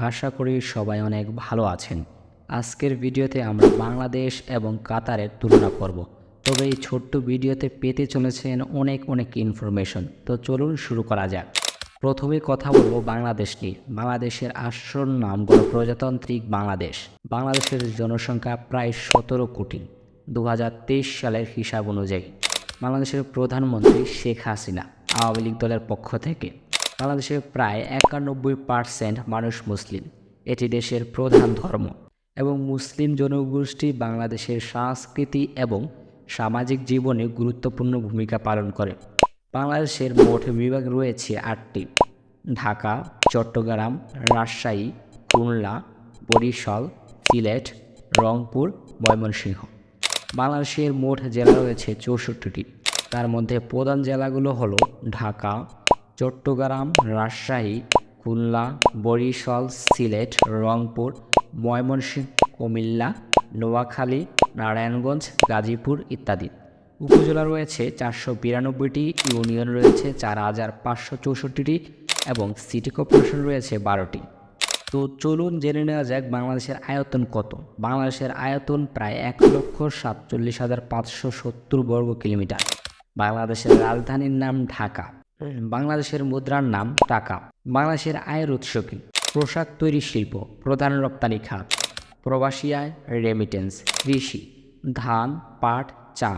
আশা করি সবাই অনেক ভালো আছেন। আজকের ভিডিওতে আমরা বাংলাদেশ এবং কাতারের তুলনা করব। তবে এই ছোট্ট ভিডিওতে পেতে চলেছেন অনেক ইনফরমেশন। তো চলুন শুরু করা যাক। প্রথমে কথা বলবো বাংলাদেশ নিয়ে। বাংলাদেশের আসল নাম গণপ্রজাতান্ত্রিক বাংলাদেশ। বাংলাদেশের জনসংখ্যা প্রায় ১৭ কোটি ২০২৩ সালের হিসাব অনুযায়ী। বাংলাদেশের প্রধানমন্ত্রী শেখ হাসিনা আওয়ামী লীগ দলের পক্ষ থেকে। বাংলাদেশের প্রায় ৯১% মানুষ মুসলিম। এটি দেশের প্রধান ধর্ম এবং মুসলিম জনগোষ্ঠী বাংলাদেশের সংস্কৃতি এবং সামাজিক জীবনে গুরুত্বপূর্ণ ভূমিকা পালন করে। বাংলাদেশের মোট বিভাগ রয়েছে ৮টি: ঢাকা, চট্টগ্রাম, রাজশাহী, খুলনা, বরিশাল, সিলেট, রংপুর, ময়মনসিংহ। বাংলাদেশের মোট জেলা রয়েছে ৬৪টি। তার মধ্যে প্রধান জেলাগুলো হলো ঢাকা, চট্টগ্রাম, রাজশাহী, খুলনা, বরিশাল, সিলেট, রংপুর, ময়মনসিংহ, কুমিল্লা, নোয়াখালী, নারায়ণগঞ্জ, গাজীপুর ইত্যাদি। উপজেলা রয়েছে ৪৯২টি, ইউনিয়ন রয়েছে ৪,৫৬৪টি এবং সিটি কর্পোরেশন রয়েছে ১২টি। তো চলুন জেনে নেওয়া যাক বাংলাদেশের আয়তন কত। বাংলাদেশের আয়তন প্রায় ১,৪৭,৫৭০ বর্গ কিলোমিটার। বাংলাদেশের রাজধানীর নাম ঢাকা। বাংলাদেশের মুদ্রার নাম টাকা। বাংলাদেশের আয়ের উৎস কি? পোশাক তৈরি শিল্প, প্রধান রপ্তানি খাত। প্রবাসী আয়, রেমিটেন্স। কৃষি, ধান, পাট, চা।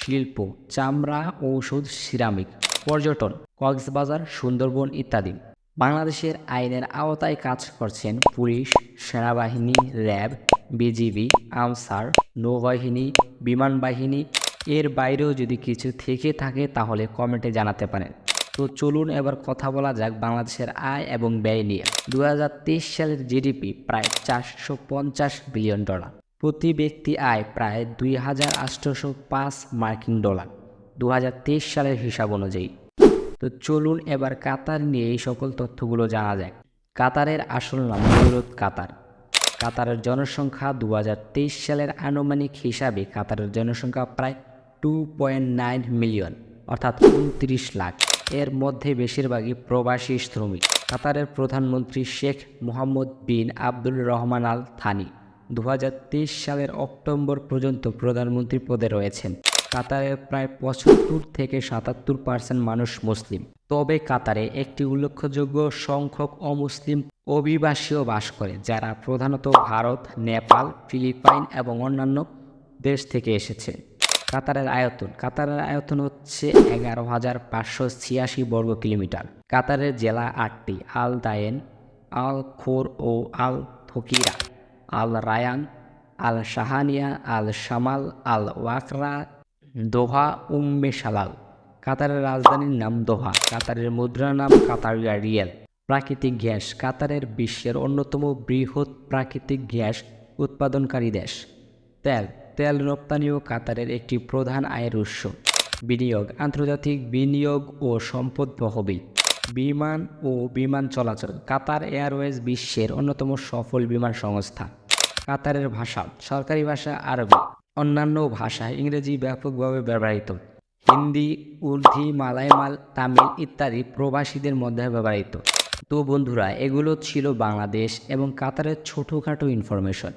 শিল্প, চামড়া, ঔষধ, সিরামিক। পর্যটন, কক্সবাজার, সুন্দরবন ইত্যাদি। বাংলাদেশের আইনের আওতায় কাজ করছেন পুলিশ, সেনাবাহিনী, র্যাব, বিজিবি, আনসার, নৌবাহিনী, বিমান বাহিনী। এর বাইরেও যদি কিছু থেকে থাকে তাহলে কমেন্টে জানাতে পারেন। তো চলুন এবার কথা বলা যাক বাংলাদেশের আয় এবং ব্যয় নিয়ে। ২০২৩ সালের জিডিপি প্রায় $৪৫০ বিলিয়ন। প্রতি ব্যক্তি আয় প্রায় $২,৮০৫ ২০২৩ সালের হিসাব অনুযায়ী। তো চলুন এবার কাতার নিয়ে এই সকল তথ্যগুলো জানা যায়। কাতারের আসল নাম দৌলত কাতার। কাতারের জনসংখ্যা ২০২৩ সালের আনুমানিক হিসাবে কাতারের জনসংখ্যা প্রায় 2.9 মিলিয়ন, অর্থাৎ ২৯ লাখ। এর মধ্যে বেশিরভাগই প্রবাসী শ্রমিক। কাতারের প্রধানমন্ত্রী শেখ মোহাম্মদ বিন আব্দুল রহমান আল থানি ২০২৩ সালের অক্টোবর পর্যন্ত প্রধানমন্ত্রী পদে রয়েছেন। কাতারের প্রায় ৭৫ থেকে ৭৭% মানুষ মুসলিম। তবে কাতারে একটি উল্লেখযোগ্য সংখ্যক অমুসলিম অভিবাসীও বাস করে, যারা প্রধানত ভারত, নেপাল, ফিলিপাইন এবং অন্যান্য দেশ থেকে এসেছে। কাতারের আয়তন হচ্ছে ১১,৫৮৬ বর্গ কিলোমিটার। কাতারের জেলা ৮টি: আল দায়েন, আল খোর ও আল থকিরা, আল রায়ান, আল শাহানিয়া, আল শামাল, আল ওয়াকরা, দোহা, সালাল। কাতারের রাজধানীর নাম দোহা। কাতারের মুদ্রার নাম কাতারিয়া রিয়াল। প্রাকৃতিক গ্যাস। কাতারের বিশ্বের অন্যতম বৃহৎ প্রাকৃতিক গ্যাস উৎপাদনকারী দেশ। তেল রপ্তানিও কাতারের একটি প্রধান আয়ের উৎস। বিনিয়োগ। আন্তর্জাতিক বিনিয়োগ ও সম্পদ তহবিল। বিমান চলাচল। কাতার এয়ারওয়েজ বিশ্বের অন্যতম সফল বিমান সংস্থা। কাতারের ভাষা। সরকারি ভাষা আরবি। অন্যান্য ভাষা ইংরেজি ব্যাপকভাবে ব্যবহৃত। হিন্দি, উর্দু, মালায়ালাম, তামিল ইত্যাদি প্রবাসীদের মধ্যে ব্যবহৃত। তো বন্ধুরা, এগুলো ছিল বাংলাদেশ এবং কাতারের ছোটোখাটো ইনফরমেশন।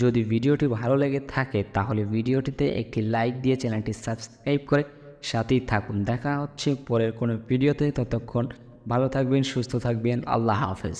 যদি ভিডিওটি ভালো লেগে থাকে তাহলে ভিডিওটিতে একটি লাইক দিয়ে চ্যানেলটি সাবস্ক্রাইব করে সাথেই থাকুন। দেখা হচ্ছে পরের কোনো ভিডিওতে। ততক্ষণ ভালো থাকবেন, সুস্থ থাকবেন। আল্লাহ হাফেজ।